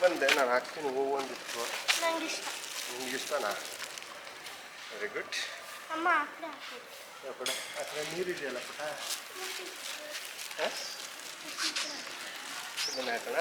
ಬಂದೆ ನಾನು ಹಾಕ್ತೀನಿ ಹೂವು ಒಂದಿತ್ತು. ನಿಮ್ಗೆ ಇಷ್ಟನಾ? Very good. ಪುಟ ಆ ಕಡೆ ನೀರಿದೆಯಲ್ಲ ಪುಟ, ಇದನ್ನ ಹಾಕೋಣ.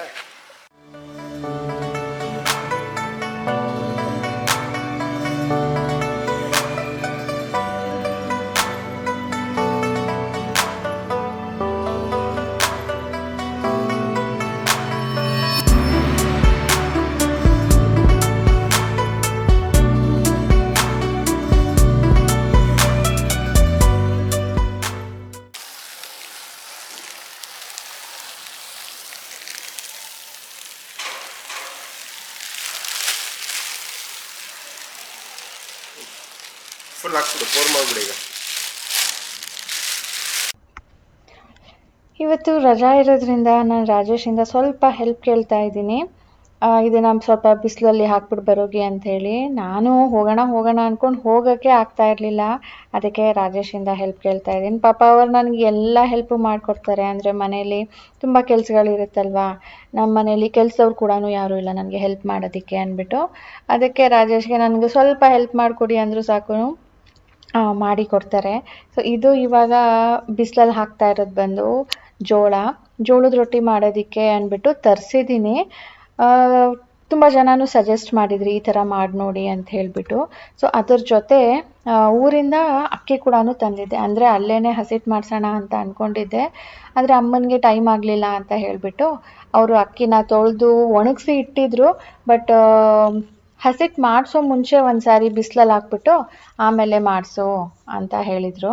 ಫುಲ್ ಹಾಕ್ಬಿಡು, ಪೋರ್ ಮಾಡಿಬಿಡು ಈಗ. ಇವತ್ತು ರಜಾ ಇರೋದ್ರಿಂದ ನಾನು ರಾಜೇಶಿಂದ ಸ್ವಲ್ಪ ಹೆಲ್ಪ್ ಕೇಳ್ತಾ ಇದ್ದೀನಿ. ಇದನ್ನು ಸ್ವಲ್ಪ ಬಿಸಿಲಲ್ಲಿ ಹಾಕ್ಬಿಟ್ಟು ಬರೋಗಿ ಅಂಥೇಳಿ. ನಾನು ಹೋಗೋಣ ಅಂದ್ಕೊಂಡು ಹೋಗೋಕ್ಕೆ ಆಗ್ತಾ ಇರಲಿಲ್ಲ. ಅದಕ್ಕೆ ರಾಜೇಶಿಂದ ಹೆಲ್ಪ್ ಕೇಳ್ತಾ ಇದ್ದೀನಿ. ಪಾಪ ಅವ್ರು ನನಗೆ ಎಲ್ಲ ಹೆಲ್ಪು ಮಾಡಿಕೊಡ್ತಾರೆ. ಅಂದರೆ ಮನೇಲಿ ತುಂಬ ಕೆಲಸಗಳಿರುತ್ತಲ್ವ, ನಮ್ಮ ಮನೇಲಿ ಕೆಲಸದವ್ರು ಕೂಡ ಯಾರೂ ಇಲ್ಲ ನನಗೆ ಹೆಲ್ಪ್ ಮಾಡೋದಕ್ಕೆ ಅಂದ್ಬಿಟ್ಟು. ಅದಕ್ಕೆ ರಾಜೇಶ್ಗೆ ನನಗೆ ಸ್ವಲ್ಪ ಹೆಲ್ಪ್ ಮಾಡಿಕೊಡಿ ಅಂದರೂ ಸಾಕು, ಮಾಡಿ ಕೊಡ್ತಾರೆ. ಸೊ ಇದು ಇವಾಗ ಬಿಸಿಲಲ್ಲಿ ಹಾಕ್ತಾ ಇರೋದು ಬಂದು ಜೋಳದ ರೊಟ್ಟಿ ಮಾಡೋದಕ್ಕೆ ಅಂದ್ಬಿಟ್ಟು ತರಿಸಿದ್ದೀನಿ. ತುಂಬ ಜನನೂ ಸಜೆಸ್ಟ್ ಮಾಡಿದ್ರಿ ಈ ಥರ ಮಾಡಿ ನೋಡಿ ಅಂತ ಹೇಳಿಬಿಟ್ಟು. ಸೊ ಅದ್ರ ಜೊತೆ ಊರಿಂದ ಅಕ್ಕಿ ಕೂಡ ತಂದಿದ್ದೆ. ಅಂದರೆ ಅಲ್ಲೇ ಹಸಿಟ್ಟು ಮಾಡಿಸೋಣ ಅಂತ ಅಂದ್ಕೊಂಡಿದ್ದೆ. ಆದರೆ ಅಮ್ಮನಿಗೆ ಟೈಮ್ ಆಗಲಿಲ್ಲ ಅಂತ ಹೇಳಿಬಿಟ್ಟು ಅವರು ಅಕ್ಕಿನ ತೊಳೆದು ಒಣಗಿಸಿ ಇಟ್ಟಿದ್ರು. ಬಟ್ ಹಸಿಟ್ಟು ಮಾಡಿಸೋ ಮುಂಚೆ ಒಂದು ಸಾರಿ ಬಿಸಿಲಲ್ಲಿ ಹಾಕ್ಬಿಟ್ಟು ಆಮೇಲೆ ಮಾಡಿಸು ಅಂತ ಹೇಳಿದರು.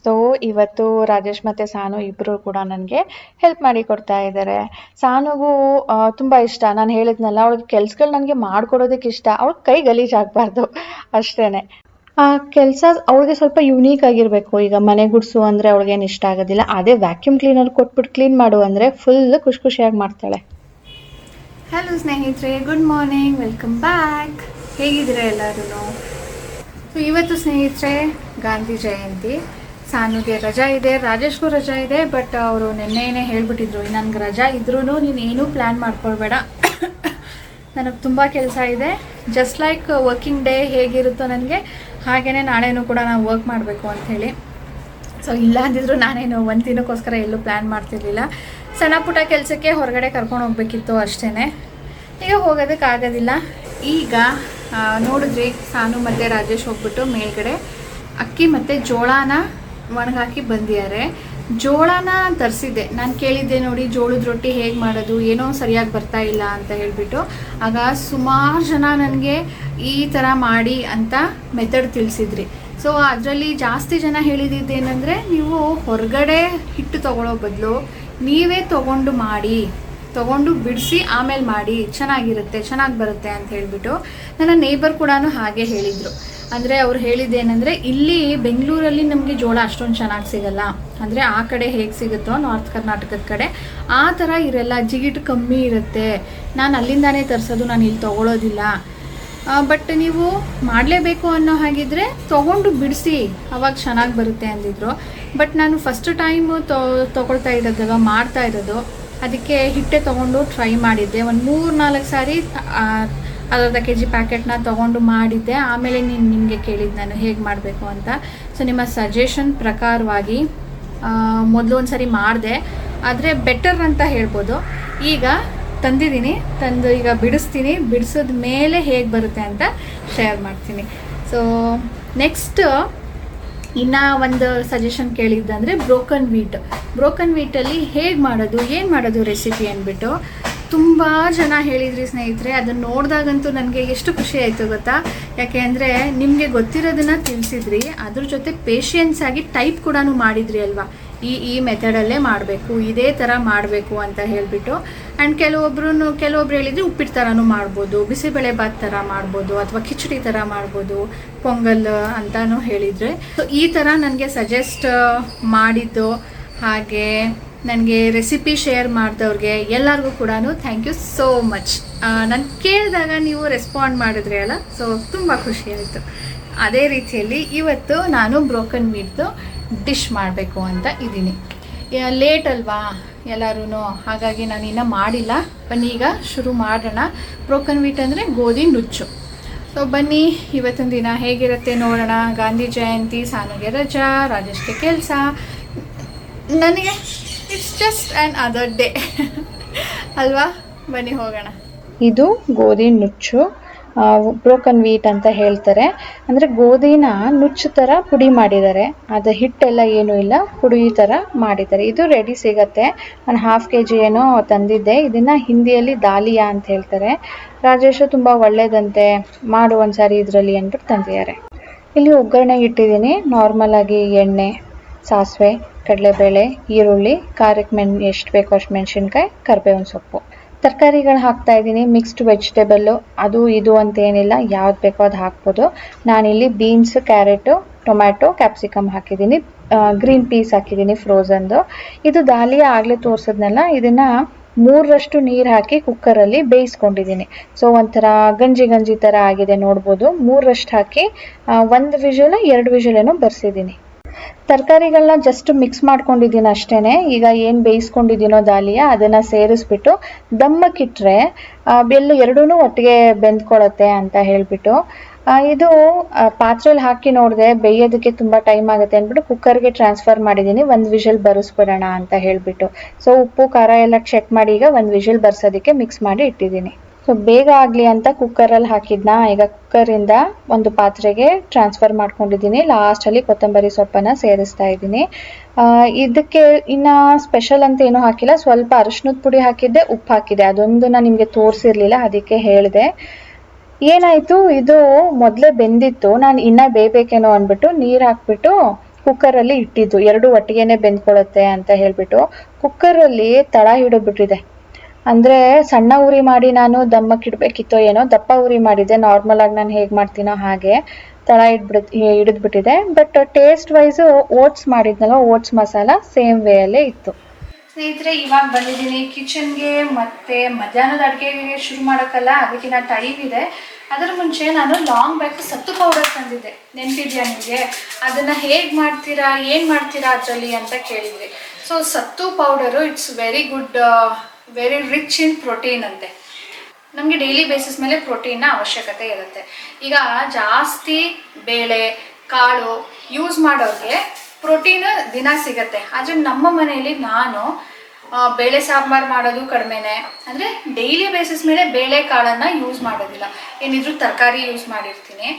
ಸೊ ಇವತ್ತು ರಾಜೇಶ್ ಮತ್ತು ಸಾನು ಇಬ್ಬರು ಕೂಡ ನನಗೆ ಹೆಲ್ಪ್ ಮಾಡಿ ಕೊಡ್ತಾ ಇದ್ದಾರೆ. ಸಾನುಗೂ ತುಂಬ ಇಷ್ಟ. ನಾನು ಹೇಳಿದ್ನಲ್ಲ, ಅವಳಿಗೆ ಕೆಲ್ಸಗಳು ನನಗೆ ಮಾಡಿಕೊಡೋದಕ್ಕೆ ಇಷ್ಟ. ಅವಳಿಗೆ ಕೈ ಗಲೀಜಾಗಬಾರ್ದು ಅಷ್ಟೇ. ಆ ಕೆಲಸ ಅವಳಿಗೆ ಸ್ವಲ್ಪ ಯುನೀಕ್ ಆಗಿರಬೇಕು. ಈಗ ಮನೆ ಗುಡಿಸು ಅಂದರೆ ಅವಳಿಗೇನು ಇಷ್ಟ ಆಗೋದಿಲ್ಲ. ಅದೇ ವ್ಯಾಕ್ಯೂಮ್ ಕ್ಲೀನರ್ ಕೊಟ್ಬಿಟ್ಟು ಕ್ಲೀನ್ ಮಾಡು ಅಂದರೆ ಫುಲ್ ಖುಷಿಯಾಗಿ ಮಾಡ್ತಾಳೆ. ಹಲೋ ಸ್ನೇಹಿತರೆ, ಗುಡ್ ಮಾರ್ನಿಂಗ್, ವೆಲ್ಕಮ್ ಬ್ಯಾಕ್. ಹೇಗಿದ್ದೀರಾ ಎಲ್ಲರೂ? ಸೊ ಇವತ್ತು ಸ್ನೇಹಿತರೆ ಗಾಂಧಿ ಜಯಂತಿ. ಸಾನುಗೆ ರಜಾ ಇದೆ, ರಾಜೇಶ್ಗೂ ರಜಾ ಇದೆ. ಬಟ್ ಅವರು ನಿನ್ನೆನೇ ಹೇಳ್ಬಿಟ್ಟಿದ್ರು, ನನಗೆ ರಜಾ ಇದ್ರೂ ನೀನು ಏನೂ ಪ್ಲ್ಯಾನ್ ಮಾಡ್ಕೊಳ್ಬೇಡ, ನನಗೆ ತುಂಬ ಕೆಲಸ ಇದೆ. ಜಸ್ಟ್ ಲೈಕ್ ವರ್ಕಿಂಗ್ ಡೇ ಹೇಗಿರುತ್ತೋ ನನಗೆ ಹಾಗೆಯೇ ನಾಳೆನೂ ಕೂಡ ನಾವು ವರ್ಕ್ ಮಾಡಬೇಕು ಅಂಥೇಳಿ. ಸೊ ಇಲ್ಲ ಅಂದಿದ್ರು ನಾನೇನು ಒಂದು ದಿನಕ್ಕೋಸ್ಕರ ಎಲ್ಲೂ ಪ್ಲ್ಯಾನ್ ಮಾಡ್ತಿರ್ಲಿಲ್ಲ. ಸಣ್ಣ ಪುಟ್ಟ ಕೆಲಸಕ್ಕೆ ಹೊರಗಡೆ ಕರ್ಕೊಂಡು ಹೋಗಬೇಕಿತ್ತು ಅಷ್ಟೇ. ಈಗ ಹೋಗೋದಕ್ಕಾಗೋದಿಲ್ಲ. ಈಗ ನೋಡಿದ್ರಿ, ಸಾನು ಮತ್ತು ರಾಜೇಶ್ ಹೋಗ್ಬಿಟ್ಟು ಮೇಲ್ಗಡೆ ಅಕ್ಕಿ ಮತ್ತು ಜೋಳನ ಒಣಗಾಕಿ ಬಂದಿದ್ದಾರೆ. ಜೋಳನ ತರಿಸಿದ್ದೆ. ನಾನು ಕೇಳಿದ್ದೆ ನೋಡಿ ಜೋಳದ ರೊಟ್ಟಿ ಹೇಗೆ ಮಾಡೋದು, ಏನೋ ಸರಿಯಾಗಿ ಬರ್ತಾ ಇಲ್ಲ ಅಂತ ಹೇಳಿಬಿಟ್ಟು. ಆಗ ಸುಮಾರು ಜನ ನನಗೆ ಈ ಥರ ಮಾಡಿ ಅಂತ ಮೆಥಡ್ ತಿಳಿಸಿದ್ರಿ. ಸೊ ಅದರಲ್ಲಿ ಜಾಸ್ತಿ ಜನ ಹೇಳಿದ್ದೇನೆಂದರೆ, ನೀವು ಹೊರಗಡೆ ಹಿಟ್ಟು ತೊಗೊಳ್ಳೋ ಬದಲು ನೀವೇ ತೊಗೊಂಡು ಬಿಡಿಸಿ ಆಮೇಲೆ ಮಾಡಿ, ಚೆನ್ನಾಗಿ ಬರುತ್ತೆ ಅಂತ ಹೇಳಿಬಿಟ್ಟು. ನನ್ನ ನೇಬರ್ ಕೂಡ ಹಾಗೆ ಹೇಳಿದರು. ಅಂದರೆ ಅವ್ರು ಹೇಳಿದ್ದೇನೆಂದರೆ, ಇಲ್ಲಿ ಬೆಂಗಳೂರಲ್ಲಿ ನಮಗೆ ಜೋಳ ಅಷ್ಟೊಂದು ಚೆನ್ನಾಗಿ ಸಿಗಲ್ಲ. ಅಂದರೆ ಆ ಕಡೆ ಹೇಗೆ ಸಿಗುತ್ತೋ ನಾರ್ತ್ ಕರ್ನಾಟಕದ ಕಡೆ ಆ ಥರ ಇರಲ್ಲ, ಜಿಗಿಟು ಕಮ್ಮಿ ಇರುತ್ತೆ. ನಾನು ಅಲ್ಲಿಂದಾನೇ ತರಿಸೋದು, ನಾನು ಇಲ್ಲಿ ತೊಗೊಳ್ಳೋದಿಲ್ಲ. ಬಟ್ ನೀವು ಮಾಡಲೇಬೇಕು ಅನ್ನೋ ಹಾಗಿದ್ರೆ ತೊಗೊಂಡು ಬಿಡಿಸಿ, ಅವಾಗ ಚೆನ್ನಾಗಿ ಬರುತ್ತೆ ಅಂದಿದ್ರು. ಬಟ್ ನಾನು ಫಸ್ಟ್ ಟೈಮು ತೊಗೊಳ್ತಾ ಇರೋದಲ್ಲ, ಮಾಡ್ತಾ ಇರೋದು. ಅದಕ್ಕೆ ಹಿಟ್ಟೆ ತೊಗೊಂಡು ಟ್ರೈ ಮಾಡಿದ್ದೆ. ಒಂದು 3-4 ಸಾರಿ ಅರ್ಧ kg ಪ್ಯಾಕೆಟ್ನ ತೊಗೊಂಡು ಮಾಡಿದ್ದೆ. ಆಮೇಲೆ ನಿಮಗೆ ಕೇಳಿದ್ದು ನಾನು ಹೇಗೆ ಮಾಡಬೇಕು ಅಂತ. ಸೊ ನಿಮ್ಮ ಸಜೆಷನ್ ಪ್ರಕಾರವಾಗಿ ಮೊದಲು ಒಂದು ಸಾರಿ ಮಾಡಿದೆ, ಆದರೆ ಬೆಟರ್ ಅಂತ ಹೇಳ್ಬೋದು. ಈಗ ತಂದು ಈಗ ಬಿಡಿಸಿದ ಮೇಲೆ ಹೇಗೆ ಬರುತ್ತೆ ಅಂತ ಶೇರ್ ಮಾಡ್ತೀನಿ. ಸೊ ನೆಕ್ಸ್ಟ್ ಇನ್ನು ಒಂದು ಸಜೆಷನ್ ಕೇಳಿದ್ದಂದರೆ ಬ್ರೋಕನ್ ವೀಟಲ್ಲಿ ಹೇಗೆ ಮಾಡೋದು, ಏನು ಮಾಡೋದು ರೆಸಿಪಿ ಅಂದ್ಬಿಟ್ಟು ತುಂಬ ಜನ ಹೇಳಿದ್ರಿ ಸ್ನೇಹಿತರೆ. ಅದನ್ನು ನೋಡಿದಾಗಂತೂ ನನಗೆ ಎಷ್ಟು ಖುಷಿ ಆಯಿತು ಗೊತ್ತಾ. ಯಾಕೆ ಅಂದರೆ ನಿಮಗೆ ಗೊತ್ತಿರೋದನ್ನು ತಿಳಿಸಿದ್ರಿ, ಅದ್ರ ಜೊತೆ ಪೇಷಿಯನ್ಸ್ ಆಗಿ ಟೈಪ್ ಕೂಡ ಮಾಡಿದ್ರಿ ಅಲ್ವಾ. ಈ ಮೆಥಡಲ್ಲೇ ಮಾಡಬೇಕು, ಇದೇ ಥರ ಮಾಡಬೇಕು ಅಂತ ಹೇಳಿಬಿಟ್ಟು. ಆ್ಯಂಡ್ ಕೆಲವೊಬ್ರು ಹೇಳಿದರೆ ಉಪ್ಪಿಟ್ಟು ಥರನೂ ಮಾಡ್ಬೋದು, ಬಿಸಿಬೇಳೆ ಬಾತ್ ಥರ ಮಾಡ್ಬೋದು, ಅಥವಾ ಕಿಚಡಿ ಥರ ಮಾಡ್ಬೋದು, ಪೊಂಗಲ್ ಅಂತಲೂ ಹೇಳಿದರೆ. ಸೊ ಈ ಥರ ನನಗೆ ಸಜೆಸ್ಟ್ ಮಾಡಿದ್ದು, ಹಾಗೆ ನನಗೆ ರೆಸಿಪಿ ಶೇರ್ ಮಾಡಿದವ್ರಿಗೆ ಎಲ್ಲರಿಗೂ ಕೂಡ ಥ್ಯಾಂಕ್ ಯು ಸೋ ಮಚ್. ನಾನು ಕೇಳಿದಾಗ ನೀವು ರೆಸ್ಪಾಂಡ್ ಮಾಡಿದ್ರಿ ಅಲ್ಲ, ಸೊ ತುಂಬ ಖುಷಿ ಆಯಿತು. ಅದೇ ರೀತಿಯಲ್ಲಿ ಇವತ್ತು ನಾನು ಬ್ರೋಕನ್ ಮೀಟ್ದು ಡಿಶ್ ಮಾಡಬೇಕು ಅಂತ ಇದ್ದೀನಿ. ಲೇಟ್ ಅಲ್ವಾ, ಎಲ್ಲರೂ. ಹಾಗಾಗಿ ನಾನು ಇನ್ನೂ ಮಾಡಿಲ್ಲ. ಬನ್ನಿ ಈಗ ಶುರು ಮಾಡೋಣ. ಬ್ರೋಕನ್ ವೀಟ್ ಅಂದರೆ ಗೋಧಿ ನುಚ್ಚು. ಸೊ ಬನ್ನಿ ಇವತ್ತಿನ ದಿನ ಹೇಗಿರುತ್ತೆ ನೋಡೋಣ. ಗಾಂಧಿ ಜಯಂತಿ, ಸಾನುಗೆ ರಜಾ, ರಾಜೇಶ್ಗೆ ಕೆಲಸ, ನನಗೆ it's just an other day ಅಲ್ವಾ. ಬನ್ನಿ ಹೋಗೋಣ. ಇದು ಗೋಧಿ ನುಚ್ಚು, ಬ್ರೋಕನ್ ವೀಟ್ ಅಂತ ಹೇಳ್ತಾರೆ. ಅಂದರೆ ಗೋಧಿನ ನುಚ್ಚು ಥರ ಪುಡಿ ಮಾಡಿದ್ದಾರೆ. ಅದು ಹಿಟ್ಟೆಲ್ಲ ಏನೂ ಇಲ್ಲ, ಪುಡಿ ಥರ ಮಾಡಿದ್ದಾರೆ. ಇದು ರೆಡಿ ಸಿಗತ್ತೆ. ನಾನು 1/2 kg ಏನೋ ತಂದಿದ್ದೆ. ಇದನ್ನು ಹಿಂದಿಯಲ್ಲಿ ದಾಲಿಯಾ ಅಂತ ಹೇಳ್ತಾರೆ. ರಾಜೇಶು ತುಂಬ ಒಳ್ಳೇದಂತೆ, ಮಾಡು ಒಂದ್ಸಾರಿ ಇದರಲ್ಲಿ ಅಂದ್ಬಿಟ್ಟು ತಂದಿದ್ದಾರೆ. ಇಲ್ಲಿ ಒಗ್ಗರಣೆಗೆ ಇಟ್ಟಿದ್ದೀನಿ. ನಾರ್ಮಲಾಗಿ ಎಣ್ಣೆ, ಸಾಸಿವೆ, ಕಡಲೆಬೇಳೆ, ಈರುಳ್ಳಿ, ಖಾರಕ್ಕೆ ಎಷ್ಟು ಬೇಕೋ ಅಷ್ಟು ಮೆಣಸಿನ್ಕಾಯಿ, ಕರಿಬೇವಿನ ಸೊಪ್ಪು, ತರಕಾರಿಗಳು ಹಾಕ್ತಾ ಇದ್ದೀನಿ. ಮಿಕ್ಸ್ಡ್ ವೆಜಿಟೇಬಲ್ಲು ಅದು ಇದು ಅಂತ ಏನಿಲ್ಲ, ಯಾವ್ದು ಬೇಕೋ ಅದು ಹಾಕ್ಬೋದು. ನಾನಿಲ್ಲಿ ಬೀನ್ಸ್, ಕ್ಯಾರೆಟು, ಟೊಮ್ಯಾಟೊ, ಕ್ಯಾಪ್ಸಿಕಮ್ ಹಾಕಿದ್ದೀನಿ. ಗ್ರೀನ್ ಪೀಸ್ ಹಾಕಿದ್ದೀನಿ ಫ್ರೋಝನ್ದು. ಇದು ದಾಲಿಯಾ ಆಗಲೇ ತೋರಿಸಿದ್ನಲ್ಲ, ಇದನ್ನು 3ರಷ್ಟು ನೀರು ಹಾಕಿ ಕುಕ್ಕರಲ್ಲಿ ಬೇಯಿಸ್ಕೊಂಡಿದ್ದೀನಿ. ಸೊ ಒಂಥರ ಗಂಜಿ ಥರ ಆಗಿದೆ ನೋಡ್ಬೋದು. 3ರಷ್ಟು ಹಾಕಿ 1 ವಿಷಲ್ 2 ವಿಷಲ್ ಏನೋ ಬರ್ಸಿದ್ದೀನಿ. ತರಕಾರಿಗಳನ್ನ ಜಸ್ಟ್ ಮಿಕ್ಸ್ ಮಾಡ್ಕೊಂಡಿದ್ದೀನಿ ಅಷ್ಟೇ. ಈಗ ಏನು ಬೇಯಿಸ್ಕೊಂಡಿದ್ದೀನೋ ದಾಲಿಯಾ ಅದನ್ನು ಸೇರಿಸ್ಬಿಟ್ಟು ದಮ್ಮಕ್ಕಿಟ್ರೆ ಎರಡೂ ಒಟ್ಟಿಗೆ ಬೆಂದ್ಕೊಳ್ಳುತ್ತೆ ಅಂತ ಹೇಳಿಬಿಟ್ಟು ಇದು ಪಾತ್ರೆಯಲ್ಲಿ ಹಾಕಿ ನೋಡಿದೆ. ಬೇಯೋದಕ್ಕೆ ತುಂಬ ಟೈಮ್ ಆಗುತ್ತೆ ಅಂದ್ಬಿಟ್ಟು ಕುಕ್ಕರ್ಗೆ ಟ್ರಾನ್ಸ್ಫರ್ ಮಾಡಿದ್ದೀನಿ. 1 ವಿಷಲ್ ಬರೆಸ್ಬಿಡೋಣ ಅಂತ ಹೇಳಿಬಿಟ್ಟು. ಸೊ ಉಪ್ಪು ಖಾರ ಎಲ್ಲ ಚೆಕ್ ಮಾಡಿ ಈಗ 1 ವಿಷಲ್ ಬರ್ಸೋದಕ್ಕೆ ಮಿಕ್ಸ್ ಮಾಡಿ ಇಟ್ಟಿದ್ದೀನಿ. ಸೊ ಬೇಗ ಆಗಲಿ ಅಂತ ಕುಕ್ಕರಲ್ಲಿ ಹಾಕಿದ್ನ ಈಗ ಕುಕ್ಕರಿಂದ ಒಂದು ಪಾತ್ರೆಗೆ ಟ್ರಾನ್ಸ್ಫರ್ ಮಾಡ್ಕೊಂಡಿದ್ದೀನಿ. ಲಾಸ್ಟಲ್ಲಿ ಕೊತ್ತಂಬರಿ ಸೊಪ್ಪನ್ನು ಸೇರಿಸ್ತಾ ಇದ್ದೀನಿ. ಇದಕ್ಕೆ ಇನ್ನು ಸ್ಪೆಷಲ್ ಅಂತ ಏನೂ ಹಾಕಿಲ್ಲ. ಸ್ವಲ್ಪ ಅರಿಶಿನದ ಪುಡಿ ಹಾಕಿದ್ದೆ, ಉಪ್ಪು ಹಾಕಿದ್ದೆ. ಅದೊಂದು ನಾನು ನಿಮಗೆ ತೋರಿಸಿರ್ಲಿಲ್ಲ, ಅದಕ್ಕೆ ಹೇಳಿದೆ. ಏನಾಯಿತು, ಇದು ಮೊದಲೇ ಬೆಂದಿತ್ತು. ನಾನು ಇನ್ನೂ ಬೇಯಬೇಕೇನೋ ಅಂದ್ಬಿಟ್ಟು ನೀರು ಹಾಕ್ಬಿಟ್ಟು ಕುಕ್ಕರಲ್ಲಿ ಇಟ್ಟಿದ್ದು. 2 ಒಟ್ಟಿಗೆನೇ ಬೆಂದ್ಕೊಳ್ಳುತ್ತೆ ಅಂತ ಹೇಳಿಬಿಟ್ಟು ಕುಕ್ಕರಲ್ಲಿ ತಳ ಹಿಡಿದ್ಬಿಟ್ಟಿದೆ. ಅಂದರೆ ಸಣ್ಣ ಉರಿ ಮಾಡಿ ನಾನು ದಮ್ಮಕ್ಕಿಡಬೇಕಿತ್ತೋ ಏನೋ, ದಪ್ಪ ಉರಿ ಮಾಡಿದ್ದೆ. ನಾರ್ಮಲಾಗಿ ನಾನು ಹೇಗೆ ಮಾಡ್ತೀನೋ ಹಾಗೆ ತಳ ಹಿಡಿದ್ಬಿಟ್ಟಿದೆ. ಬಟ್ ಟೇಸ್ಟ್ ವೈಸು ಓಟ್ಸ್ ಮಾಡಿದ್ನಲ್ಲ, ಓಟ್ಸ್ ಮಸಾಲ ಸೇಮ್ ವೇಯಲ್ಲೇ ಇತ್ತು. ಸ್ನೇಹಿತರೆ, ಇವಾಗ ಬಂದಿದ್ದೀನಿ ಕಿಚನ್ಗೆ. ಮತ್ತೆ ಮಧ್ಯಾಹ್ನದ ಅಡುಗೆಗೆ ಶುರು ಮಾಡೋಕ್ಕಲ್ಲ, ಅದಕ್ಕಿಂತ ಟೈಮ್ ಇದೆ. ಅದರ ಮುಂಚೆ ನಾನು ಲಾಂಗ್ ಬ್ಯಾಕ್ ಸತ್ತು ಪೌಡರ್ ತಂದಿದ್ದೆ, ನೆನಪಿದೆಯಾ ನಿಮಗೆ? ಅದನ್ನು ಹೇಗೆ ಮಾಡ್ತೀರಾ, ಏನು ಮಾಡ್ತೀರಾ ಅದರಲ್ಲಿ ಅಂತ ಕೇಳಿದ್ವಿ. ಸೊ ಸತ್ತು powder it's very good, very rich in protein ಅಂತೆ. ನಮಗೆ ಡೈಲಿ ಬೇಸಿಸ್ ಮೇಲೆ ಪ್ರೋಟೀನ್ನ ಅವಶ್ಯಕತೆ ಇರುತ್ತೆ. ಈಗ ಜಾಸ್ತಿ ಬೇಳೆ ಕಾಳು ಯೂಸ್ ಮಾಡೋರಿಗೆ ಪ್ರೋಟೀನ್ ದಿನ ಸಿಗುತ್ತೆ. ಆದರೆ ನಮ್ಮ ಮನೆಯಲ್ಲಿ ನಾನು ಬೇಳೆ ಸಾಂಬಾರು ಮಾಡೋದು ಕಡಿಮೆನೇ. ಅಂದರೆ ಡೈಲಿ ಬೇಸಿಸ್ ಮೇಲೆ ಬೇಳೆ ಕಾಳನ್ನು ಯೂಸ್ ಮಾಡೋದಿಲ್ಲ, ಏನಿದ್ರು ತರಕಾರಿ ಯೂಸ್ ಮಾಡಿರ್ತೀನಿ.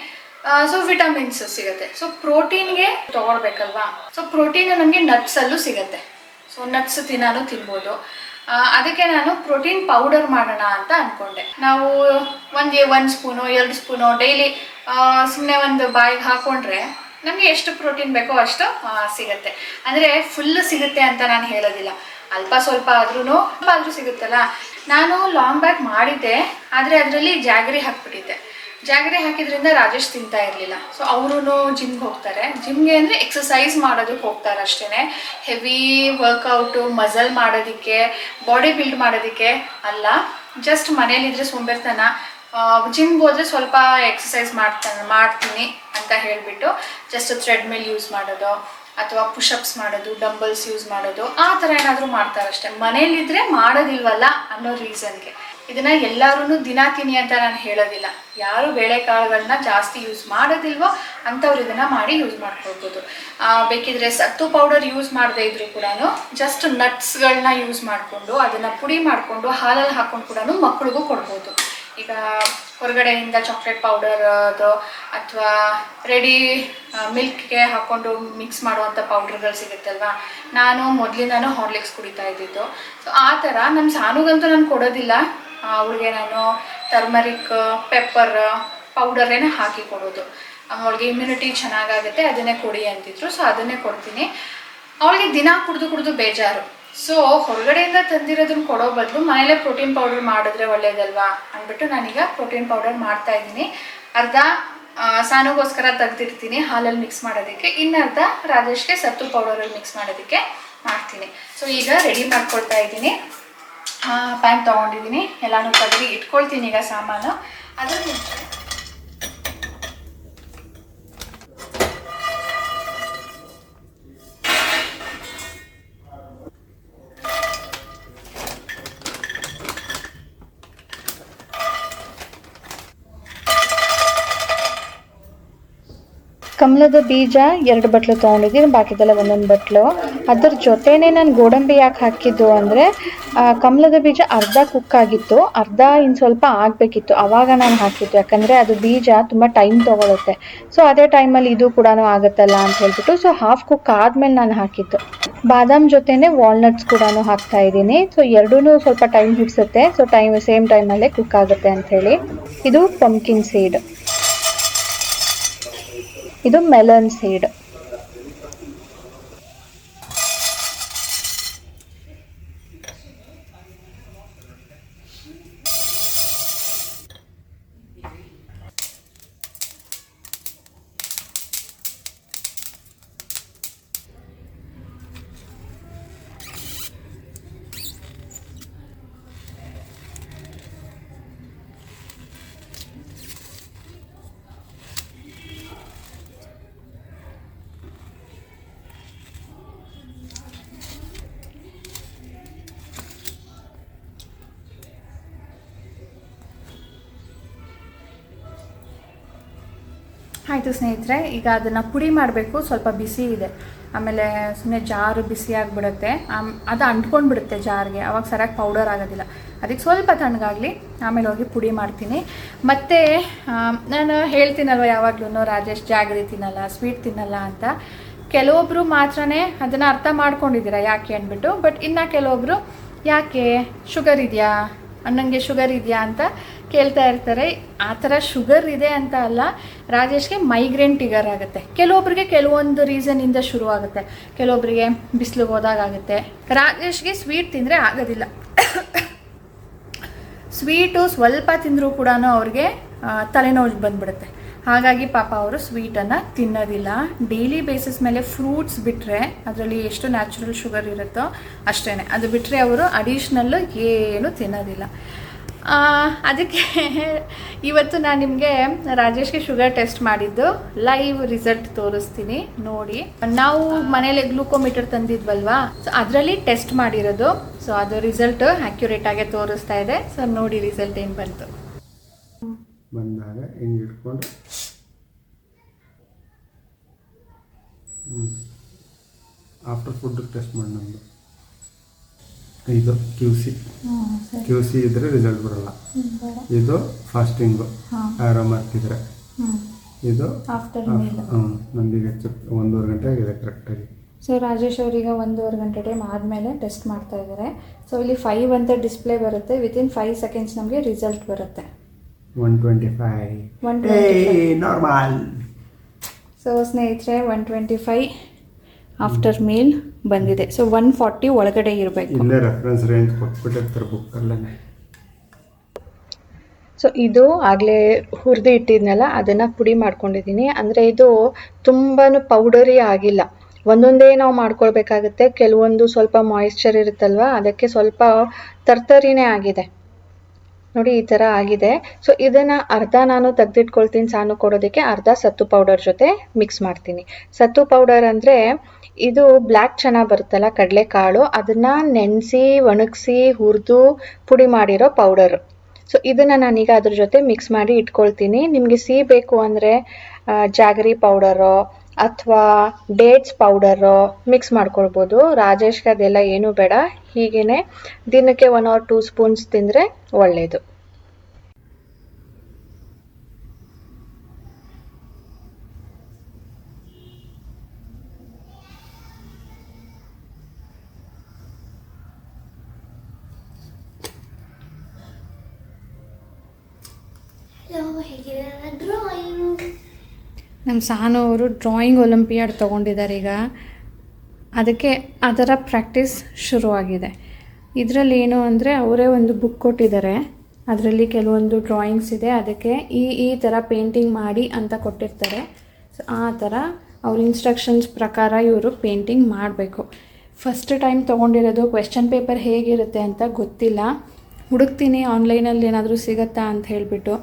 ಸೊ ವಿಟಮಿನ್ಸ್ ಸಿಗುತ್ತೆ. ಸೊ ಪ್ರೋಟೀನ್ಗೆ ತೊಗೊಳ್ಬೇಕಲ್ವಾ. ಸೊ ಪ್ರೋಟೀನ್ ನಮಗೆ ನಟ್ಸಲ್ಲೂ ಸಿಗುತ್ತೆ. ಸೊ ನಟ್ಸ್ ತಿನ್ಬೋದು. ಅದಕ್ಕೆ ನಾನು ಪ್ರೋಟೀನ್ ಪೌಡರ್ ಮಾಡೋಣ ಅಂತ ಅಂದ್ಕೊಂಡೆ. ನಾವು 1 ಸ್ಪೂನು 2 ಸ್ಪೂನು ಡೈಲಿ ಸುಮ್ಮನೆ ಒಂದು ಬಾಯಿಗೆ ಹಾಕ್ಕೊಂಡ್ರೆ ನಮಗೆ ಎಷ್ಟು ಪ್ರೋಟೀನ್ ಬೇಕೋ ಅಷ್ಟು ಸಿಗುತ್ತೆ. ಅಂದರೆ ಫುಲ್ ಸಿಗುತ್ತೆ ಅಂತ ನಾನು ಹೇಳೋದಿಲ್ಲ, ಅಲ್ಪ ಸ್ವಲ್ಪ ಆದ್ರೂ ಸಿಗುತ್ತಲ್ಲ. ನಾನು ಲಾಂಗ್ ಬ್ಯಾಕ್ ಮಾಡಿದ್ದೆ, ಆದರೆ ಅದರಲ್ಲಿ ಜಾಗರಿ ಹಾಕ್ಬಿಟ್ಟಿದ್ದೆ. ಜಾಗರಿ ಹಾಕಿದ್ರಿಂದ ರಾಜೇಶ್ ತಿಂತಾ ಇರಲಿಲ್ಲ. ಸೊ ಅವರು ಜಿಮ್ಗೆ ಹೋಗ್ತಾರೆ. ಜಿಮ್ಗೆ ಅಂದರೆ ಎಕ್ಸಸೈಸ್ ಮಾಡೋದಕ್ಕೆ ಹೋಗ್ತಾರೆ ಅಷ್ಟೇ, ಹೆವಿ ವರ್ಕೌಟು ಮಸಲ್ ಮಾಡೋದಕ್ಕೆ, ಬಾಡಿ ಬಿಲ್ಡ್ ಮಾಡೋದಕ್ಕೆ ಅಲ್ಲ. ಜಸ್ಟ್ ಮನೇಲಿದ್ರೆ ಸೋಂಬೇರ್ತನ, ಜಿಮ್ಗೆ ಹೋದರೆ ಸ್ವಲ್ಪ ಎಕ್ಸಸೈಸ್ ಮಾಡ್ತೀನಿ ಅಂತ ಹೇಳಿಬಿಟ್ಟು ಜಸ್ಟ್ ಥ್ರೆಡ್ಮಿಲ್ ಯೂಸ್ ಮಾಡೋದು ಅಥವಾ ಪುಷಪ್ಸ್ ಮಾಡೋದು, ಡಂಬಲ್ಸ್ ಯೂಸ್ ಮಾಡೋದು, ಆ ಥರ ಏನಾದರೂ ಮಾಡ್ತಾರಷ್ಟೇ. ಮನೇಲಿದ್ದರೆ ಮಾಡೋದಿಲ್ವಲ್ಲ ಅನ್ನೋ ರೀಸನ್ಗೆ. ಇದನ್ನು ಎಲ್ಲರೂ ದಿನ ತಿನ್ನಿ ಅಂತ ನಾನು ಹೇಳೋದಿಲ್ಲ. ಯಾರು ಬೇಳೆಕಾಳುಗಳನ್ನ ಜಾಸ್ತಿ ಯೂಸ್ ಮಾಡೋದಿಲ್ವೋ ಅಂಥವ್ರು ಇದನ್ನು ಮಾಡಿ ಯೂಸ್ ಮಾಡ್ಕೊಳ್ಬೋದು. ಬೇಕಿದ್ರೆ ಸತ್ತು ಪೌಡರ್ ಯೂಸ್ ಮಾಡದೇ ಇದ್ರೂ ಕೂಡ ಜಸ್ಟ್ ನಟ್ಸ್ಗಳನ್ನ ಯೂಸ್ ಮಾಡಿಕೊಂಡು ಅದನ್ನು ಪುಡಿ ಮಾಡಿಕೊಂಡು ಹಾಲಲ್ಲಿ ಹಾಕ್ಕೊಂಡು ಕೂಡ ಮಕ್ಕಳಿಗೂ ಕೊಡ್ಬೋದು. ಈಗ ಹೊರಗಡೆಯಿಂದ ಚಾಕ್ಲೇಟ್ ಪೌಡರ್ದು ಅಥವಾ ರೆಡಿ ಮಿಲ್ಕ್ಗೆ ಹಾಕ್ಕೊಂಡು ಮಿಕ್ಸ್ ಮಾಡುವಂಥ ಪೌಡ್ರ್ಗಳು ಸಿಗುತ್ತಲ್ವ. ಮೊದಲಿಂದನೂ ಹಾರ್ಲಿಕ್ಸ್ ಕುಡಿತಾ ಇದ್ದಿದ್ದು. ಸೊ ಆ ಥರ ನಮ್ಮ ಸಾನುಗಂತೂ ನಾನು ಕೊಡೋದಿಲ್ಲ. ಅವಳಿಗೆ ನಾನು ಟರ್ಮರಿಕ್ ಪೆಪ್ಪರ್ ಪೌಡರೇನೆ ಹಾಕಿ ಕೊಡೋದು. ಅವಳಿಗೆ ಇಮ್ಯುನಿಟಿ ಚೆನ್ನಾಗಾಗುತ್ತೆ, ಅದನ್ನೇ ಕೊಡಿ ಅಂತಿದ್ರು. ಸೊ ಅದನ್ನೇ ಕೊಡ್ತೀನಿ. ಅವಳಿಗೆ ದಿನ ಕುಡಿದು ಬೇಜಾರು. ಸೊ ಹೊರಗಡೆಯಿಂದ ತಂದಿರೋದನ್ನ ಕೊಡೋ ಬದಲು ಮನೇಲೇ ಪ್ರೋಟೀನ್ ಪೌಡರ್ ಮಾಡಿದ್ರೆ ಒಳ್ಳೇದಲ್ವಾ ಅಂದ್ಬಿಟ್ಟು ನಾನೀಗ ಪ್ರೋಟೀನ್ ಪೌಡರ್ ಮಾಡ್ತಾ ಇದ್ದೀನಿ. ಅರ್ಧ ಸಾನುಗೋಸ್ಕರ ತೆಗೆದಿರ್ತೀನಿ ಹಾಲಲ್ಲಿ ಮಿಕ್ಸ್ ಮಾಡೋದಕ್ಕೆ, ಇನ್ನರ್ಧ ರಾಜೇಶ್ಗೆ ಸತ್ತು ಪೌಡರಲ್ಲಿ ಮಿಕ್ಸ್ ಮಾಡೋದಕ್ಕೆ ಮಾಡ್ತೀನಿ. ಸೊ ಈಗ ರೆಡಿ ಮಾಡ್ಕೊಳ್ತಾ ಇದ್ದೀನಿ. ಪ್ಯಾನ್ ತೊಗೊಂಡಿದ್ದೀನಿ, ಎಲ್ಲನೂ ತೆಗೆದು ಇಟ್ಕೊಳ್ತೀನಿ ಈಗ ಸಾಮಾನು. ಅದರ ಮುಂಚೆ ಕಮಲದ ಬೀಜ 2 ಬಟ್ಲು ತೊಗೊಂಡಿದ್ದೀನಿ, ಬಾಕಿದೆಲ್ಲ ಒಂದೊಂದು ಬಟ್ಲು. ಅದ್ರ ಜೊತೆನೇ ನಾನು ಗೋಡಂಬಿ ಯಾಕೆ ಹಾಕಿದ್ದು ಅಂದರೆ ಕಮಲದ ಬೀಜ ಅರ್ಧ ಕುಕ್ ಆಗಿತ್ತು, ಅರ್ಧ ಇನ್ನು ಸ್ವಲ್ಪ ಆಗಬೇಕಿತ್ತು, ಆವಾಗ ನಾನು ಹಾಕಿದ್ದು. ಯಾಕಂದರೆ ಅದು ಬೀಜ ತುಂಬ ಟೈಮ್ ತೊಗೊಳುತ್ತೆ. ಸೊ ಅದೇ ಟೈಮಲ್ಲಿ ಇದು ಕೂಡ ಆಗುತ್ತಲ್ಲ ಅಂತ ಹೇಳ್ಬಿಟ್ಟು ಸೊ ಹಾಫ್ ಕುಕ್ ಆದಮೇಲೆ ನಾನು ಹಾಕಿದ್ದು. ಬಾದಾಮ್ ಜೊತೆನೇ ವಾಲ್ನಟ್ಸ್ ಕೂಡ ಹಾಕ್ತಾ ಇದ್ದೀನಿ. ಸೊ ಎರಡೂ ಸ್ವಲ್ಪ ಟೈಮ್ ಹಿಡಿಸುತ್ತೆ. ಸೊ ಸೇಮ್ ಟೈಮಲ್ಲೇ ಕುಕ್ ಆಗುತ್ತೆ ಅಂಥೇಳಿ. ಇದು ಪಂಪ್ಕಿನ್ ಸೀಡ್, ಇದು ಮೆಲನ್ ಸೀಡ್. ಆಯಿತು ಸ್ನೇಹಿತರೆ, ಈಗ ಅದನ್ನು ಪುಡಿ ಮಾಡಬೇಕು. ಸ್ವಲ್ಪ ಬಿಸಿ ಇದೆ, ಆಮೇಲೆ ಸುಮ್ಮನೆ ಜಾರು ಬಿಸಿ ಆಗಿಬಿಡುತ್ತೆ, ಅದು ಅಂಟ್ಕೊಂಡು ಬಿಡುತ್ತೆ ಜಾರ್ಗೆ, ಅವಾಗ ಸರಿಯಾಗಿ ಪೌಡರ್ ಆಗೋದಿಲ್ಲ. ಅದಕ್ಕೆ ಸ್ವಲ್ಪ ತಣ್ಣಗಾಗಲಿ, ಆಮೇಲೆ ಹೋಗಿ ಪುಡಿ ಮಾಡ್ತೀನಿ. ಮತ್ತು ನಾನು ಹೇಳ್ತೀನಲ್ವ ಯಾವಾಗಲೂ ರಾಜೇಶ್ ಜಾಗರಿ ತಿನ್ನಲ್ಲ, ಸ್ವೀಟ್ ತಿನ್ನಲ್ಲ ಅಂತ. ಕೆಲವೊಬ್ಬರು ಮಾತ್ರನೇ ಅದನ್ನು ಅರ್ಥ ಮಾಡ್ಕೊಂಡಿದ್ದೀರಾ ಯಾಕೆ ಅಂದ್ಬಿಟ್ಟು. ಬಟ್ ಇನ್ನು ಕೆಲವೊಬ್ಬರು ಯಾಕೆ ಶುಗರ್ ಇದೆಯಾ, ನನಗೆ ಶುಗರ್ ಇದೆಯಾ ಅಂತ ಕೇಳ್ತಾ ಇರ್ತಾರೆ. ಆ ಥರ ಶುಗರ್ ಇದೆ ಅಂತ ಅಲ್ಲ, ರಾಜೇಶ್ಗೆ ಮೈಗ್ರೇನ್ ಟ್ರಿಗರ್ ಆಗುತ್ತೆ. ಕೆಲವೊಬ್ಬರಿಗೆ ಕೆಲವೊಂದು ರೀಸನಿಂದ ಶುರು ಆಗುತ್ತೆ, ಕೆಲವೊಬ್ಬರಿಗೆ ಬಿಸಿಲಿಗೆ ಹೋದಾಗ ಆಗುತ್ತೆ. ರಾಜೇಶ್ಗೆ ಸ್ವೀಟ್ ತಿಂದರೆ ಆಗೋದಿಲ್ಲ. ಸ್ವೀಟು ಸ್ವಲ್ಪ ತಿಂದರೂ ಕೂಡ ಅವ್ರಿಗೆ ತಲೆನೋವು ಬಂದುಬಿಡುತ್ತೆ. ಹಾಗಾಗಿ ಪಾಪ ಅವರು ಸ್ವೀಟನ್ನು ತಿನ್ನೋದಿಲ್ಲ. ಡೈಲಿ ಬೇಸಿಸ್ ಮೇಲೆ ಫ್ರೂಟ್ಸ್ ಬಿಟ್ಟರೆ, ಅದರಲ್ಲಿ ಎಷ್ಟು ನ್ಯಾಚುರಲ್ ಶುಗರ್ ಇರುತ್ತೋ ಅಷ್ಟೇ, ಅದು ಬಿಟ್ಟರೆ ಅವರು ಅಡಿಷ್ನಲ್ಲು ಏನೂ ತಿನ್ನೋದಿಲ್ಲ. ಅದಕ್ಕೆ ಇವತ್ತು ನಾನು ನಿಮಗೆ ರಾಜೇಶ್ಗೆ ಶುಗರ್ ಟೆಸ್ಟ್ ಮಾಡಿದ್ದು ಲೈವ್ ರಿಸಲ್ಟ್ ತೋರಿಸ್ತೀನಿ ನೋಡಿ. ನಾವು ಮನೇಲಿ ಗ್ಲೂಕೋಮೀಟರ್ ತಂದಿದ್ವಲ್ವಾ, ಸೊ ಅದರಲ್ಲಿ ಟೆಸ್ಟ್ ಮಾಡಿರೋದು. ಸೊ ಅದು ರಿಸಲ್ಟ್ ಆ್ಯಕ್ಯುರೇಟಾಗೆ ತೋರಿಸ್ತಾ ಇದೆ. ಸೊ ನೋಡಿ ರಿಸಲ್ಟ್ ಏನು ಬಂತು. ಬಂದಾಗ ಹಿಂಗೆ ಇಟ್ಕೊಂಡು ಆಫ್ಟರ್ ಫುಡ್ ಟೆಸ್ಟ್ ಮಾಡಿ ನಮ್ಮದು ಇದು ಕ್ಯೂ ಸಿ ಇದ್ರೆ ರಿಸಲ್ಟ್ ಬರಲ್ಲ. ಇದು ಫಾಸ್ಟಿಂಗು ಆರಾಮ್ ಹಾಕಿದ್ರೆ, ಇದು ನಂದಿಗೆ 1.5 ಗಂಟೆ ಆಗಿದೆ ಕರೆಕ್ಟಾಗಿ. ಸೊ ರಾಜೇಶ್ ಅವರೀಗ 1.5 ಗಂಟೆ ಟೈಮ್ ಆದಮೇಲೆ ಟೆಸ್ಟ್ ಮಾಡ್ತಾ ಇದ್ದಾರೆ. ಸೊ ಇಲ್ಲಿ 5 ಅಂತ ಡಿಸ್ಪ್ಲೇ ಬರುತ್ತೆ. ವಿತಿನ್ 5 ಸೆಕೆಂಡ್ಸ್ ನಮಗೆ ರಿಸಲ್ಟ್ ಬರುತ್ತೆ. 125 ನಾರ್ಮಲ್. ಸೊ ಸ್ನೇಹಿತರೆ 125 ಆಫ್ಟರ್ ಮೀಲ್ ಬಂದಿದೆ. ಸೊ 140 ಒಳಗಡೆ ಇರಬೇಕು. ಇಲ್ಲೇ ರೆಫರೆನ್ಸ್ ರೇಂಜ್ ಕೊಟ್ಬಿಟ್ಟಿರ್ತಾರೆ ಬುಕ್ಕಲ್ಲೇ. ಸೊ ಇದು ಆಗಲೇ ಹುರಿದು ಇಟ್ಟಿದ್ನಲ್ಲ, ಅದನ್ನು ಪುಡಿ ಮಾಡ್ಕೊಂಡಿದ್ದೀನಿ. ಅಂದರೆ ಇದು ತುಂಬಾ ಪೌಡರಿ ಆಗಿಲ್ಲ, ಒಂದೊಂದೇ ನಾವು ಮಾಡ್ಕೊಳ್ಬೇಕಾಗುತ್ತೆ. ಕೆಲವೊಂದು ಸ್ವಲ್ಪ ಮಾಯಿಶ್ಚರ್ ಇರುತ್ತಲ್ವ, ಅದಕ್ಕೆ ಸ್ವಲ್ಪ ತರ್ತರಿನೇ ಆಗಿದೆ ನೋಡಿ, ಈ ಥರ ಆಗಿದೆ. ಸೊ ಇದನ್ನು ಅರ್ಧ ನಾನು ತೆಗೆದಿಟ್ಕೊಳ್ತೀನಿ ಸಾನು ಕೊಡೋದಕ್ಕೆ, ಅರ್ಧ ಸತ್ತು ಪೌಡರ್ ಜೊತೆ ಮಿಕ್ಸ್ ಮಾಡ್ತೀನಿ. ಸತ್ತು ಪೌಡರ್ ಅಂದರೆ ಇದು ಬ್ಲ್ಯಾಕ್ ಚನಾ ಬರುತ್ತಲ್ಲ, ಕಡಲೆಕಾಳು, ಅದನ್ನು ನೆನೆಸಿ ಒಣಗಿಸಿ ಹುರಿದು ಪುಡಿ ಮಾಡಿರೋ ಪೌಡರು. ಸೊ ಇದನ್ನು ನಾನೀಗ ಅದ್ರ ಜೊತೆ ಮಿಕ್ಸ್ ಮಾಡಿ ಇಟ್ಕೊಳ್ತೀನಿ. ನಿಮಗೆ ಸಿಹಿ ಬೇಕು ಅಂದರೆ ಜಾಗರಿ ಪೌಡರು ಅಥವಾ ಡೇಟ್ಸ್ ಪೌಡರು ಮಿಕ್ಸ್ ಮಾಡ್ಕೊಳ್ಬೋದು. ರಾಜೇಶ್ಗೆ ಅದೆಲ್ಲ ಏನೂ ಬೇಡ, ಹೀಗೇ ದಿನಕ್ಕೆ 1 or 2 ಸ್ಪೂನ್ಸ್ ತಿಂದರೆ ಒಳ್ಳೆಯದು. ನಮ್ಮ ಸಾನು ಅವರು ಡ್ರಾಯಿಂಗ್ ಒಲಿಂಪಿಯಾಡ್ ತೊಗೊಂಡಿದ್ದಾರೆ ಈಗ, ಅದಕ್ಕೆ ಅದರ ಪ್ರಾಕ್ಟೀಸ್ ಶುರುವಾಗಿದೆ. ಇದರಲ್ಲಿ ಏನು ಅಂದರೆ ಅವರೇ ಒಂದು ಬುಕ್ ಕೊಟ್ಟಿದ್ದಾರೆ, ಅದರಲ್ಲಿ ಕೆಲವೊಂದು ಡ್ರಾಯಿಂಗ್ಸ್ ಇದೆ. ಅದಕ್ಕೆ ಈ ಥರ ಪೇಂಟಿಂಗ್ ಮಾಡಿ ಅಂತ ಕೊಟ್ಟಿರ್ತಾರೆ. ಸೊ ಆ ಥರ ಅವ್ರ ಇನ್ಸ್ಟ್ರಕ್ಷನ್ಸ್ ಪ್ರಕಾರ ಇವರು ಪೇಂಟಿಂಗ್ ಮಾಡಬೇಕು. ಫಸ್ಟ್ ಟೈಮ್ ತೊಗೊಂಡಿರೋದು. ಕ್ವೆಶ್ಚನ್ ಪೇಪರ್ ಹೇಗಿರುತ್ತೆ ಅಂತ ಗೊತ್ತಿಲ್ಲ, ಹುಡುಕ್ತೀನಿ ಆನ್ಲೈನಲ್ಲಿ ಏನಾದರೂ ಸಿಗುತ್ತಾ ಅಂತ ಹೇಳಿಬಿಟ್ಟು.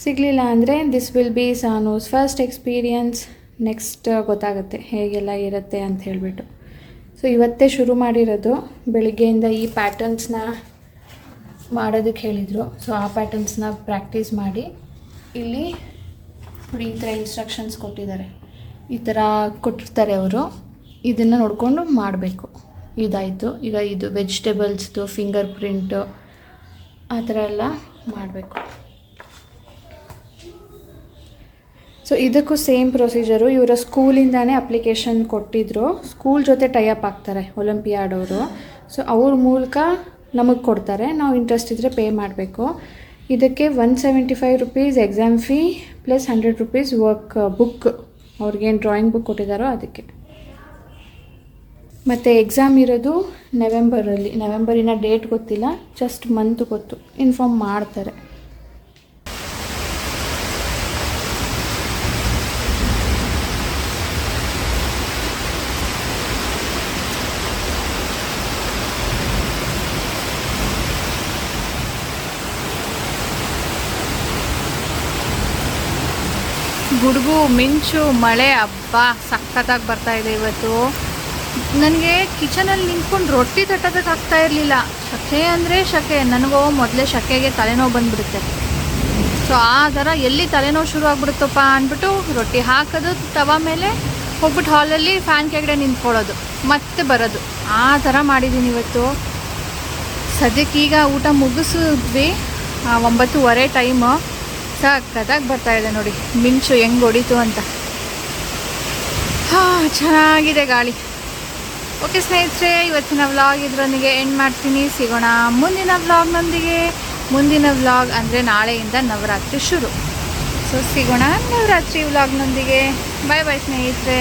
ಸಿಗಲಿಲ್ಲ ಅಂದರೆ ದಿಸ್ ವಿಲ್ ಬಿ ಸಾನೂಸ್ ಫಸ್ಟ್ ಎಕ್ಸ್ಪೀರಿಯನ್ಸ್. ನೆಕ್ಸ್ಟ್ ಗೊತ್ತಾಗುತ್ತೆ ಹೇಗೆಲ್ಲ ಇರುತ್ತೆ ಅಂತ ಹೇಳಿಬಿಟ್ಟು. ಸೊ ಇವತ್ತೇ ಶುರು ಮಾಡಿರೋದು. ಬೆಳಿಗ್ಗೆಯಿಂದ ಈ ಪ್ಯಾಟರ್ನ್ಸ್ನ ಮಾಡೋದಕ್ಕೆ ಹೇಳಿದರು. ಸೊ ಆ ಪ್ಯಾಟರ್ನ್ಸ್ನ ಪ್ರಾಕ್ಟೀಸ್ ಮಾಡಿ ಇಲ್ಲಿ ಈ ಥರ ಇನ್ಸ್ಟ್ರಕ್ಷನ್ಸ್ ಕೊಟ್ಟಿದ್ದಾರೆ. ಈ ಥರ ಕೊಟ್ಟಿರ್ತಾರೆ ಅವರು. ಇದನ್ನು ನೋಡಿಕೊಂಡು ಮಾಡಬೇಕು. ಇದಾಯಿತು. ಈಗ ಇದು ವೆಜಿಟೇಬಲ್ಸ್ದು ಫಿಂಗರ್ ಪ್ರಿಂಟು ಆ ಥರ ಎಲ್ಲ ಮಾಡಬೇಕು. ಸೊ ಇದಕ್ಕೂ ಸೇಮ್ ಪ್ರೊಸೀಜರು. ಇವರ ಸ್ಕೂಲಿಂದಾನೇ ಅಪ್ಲಿಕೇಶನ್ ಕೊಟ್ಟಿದ್ದರು. ಸ್ಕೂಲ್ ಜೊತೆ ಟೈಅಪ್ ಆಗ್ತಾರೆ ಒಲಿಂಪಿಯಾಡ್ ಅವರು. ಸೊ ಅವ್ರ ಮೂಲಕ ನಮಗೆ ಕೊಡ್ತಾರೆ. ನಾವು ಇಂಟ್ರೆಸ್ಟ್ ಇದ್ದರೆ ಪೇ ಮಾಡಬೇಕು. ಇದಕ್ಕೆ 175 rupees exam fee plus 100 rupees work book, ಅವ್ರಿಗೇನು ಡ್ರಾಯಿಂಗ್ ಬುಕ್ ಕೊಟ್ಟಿದ್ದಾರೋ ಅದಕ್ಕೆ. ಮತ್ತು ಎಕ್ಸಾಮ್ ಇರೋದು ನವೆಂಬರಲ್ಲಿ. ನವೆಂಬರಿನ ಡೇಟ್ ಗೊತ್ತಿಲ್ಲ, ಜಸ್ಟ್ ಮಂತ್ ಗೊತ್ತು. ಇನ್ಫಾರ್ಮ್ ಮಾಡ್ತಾರೆ. ಗುಡುಗು ಮಿಂಚು ಮಳೆ ಹಬ್ಬ ಸಖತ್ತಾಗಿ ಬರ್ತಾಯಿದೆ ಇವತ್ತು. ನನಗೆ ಕಿಚನಲ್ಲಿ ನಿಂತ್ಕೊಂಡು ರೊಟ್ಟಿ ತಟ್ಟೋದಕ್ಕೆ ಆಗ್ತಾ ಇರಲಿಲ್ಲ. ಶಕೆ ಅಂದರೆ ಶಕೆ. ನನಗೂ ಮೊದಲೇ ಶಕೆಗೆ ತಲೆನೋವು ಬಂದುಬಿಡುತ್ತೆ. ಸೊ ಆ ಥರ ಎಲ್ಲಿ ತಲೆನೋವು ಶುರು ಆಗ್ಬಿಡುತ್ತಪ್ಪ ಅಂದ್ಬಿಟ್ಟು ರೊಟ್ಟಿ ಹಾಕೋದು ತವ ಮೇಲೆ, ಹೋಗ್ಬಿಟ್ಟು ಹಾಲಲ್ಲಿ ಫ್ಯಾನ್ ಕೆಳಗಡೆ ನಿಂತ್ಕೊಳ್ಳೋದು, ಮತ್ತೆ ಬರೋದು, ಆ ಥರ ಮಾಡಿದ್ದೀನಿ ಇವತ್ತು. ಸದ್ಯಕ್ಕೀಗ ಊಟ ಮುಗಿಸಿದ್ವಿ. 9:15 ಟೈಮು. ಸಖತ್ತಾಗಿ ಬರ್ತಾಯಿದೆ ನೋಡಿ ಮಿಂಚು ಹೆಂಗೆ ಹೊಡಿತು ಅಂತ. ಚೆನ್ನಾಗಿದೆ ಗಾಳಿ. ಓಕೆ ಸ್ನೇಹಿತರೆ, ಇವತ್ತಿನ ವ್ಲಾಗ್ ಇದರೊಂದಿಗೆ ಎಂಡ್ ಮಾಡ್ತೀನಿ. ಸಿಗೋಣ ಮುಂದಿನ ವ್ಲಾಗ್ನೊಂದಿಗೆ. ಮುಂದಿನ ವ್ಲಾಗ್ ಅಂದರೆ ನಾಳೆಯಿಂದ ನವರಾತ್ರಿ ಶುರು. ಸೊ ಸಿಗೋಣ ನವರಾತ್ರಿ ವ್ಲಾಗ್ನೊಂದಿಗೆ. ಬಾಯ್ ಬಾಯ್ ಸ್ನೇಹಿತರೆ.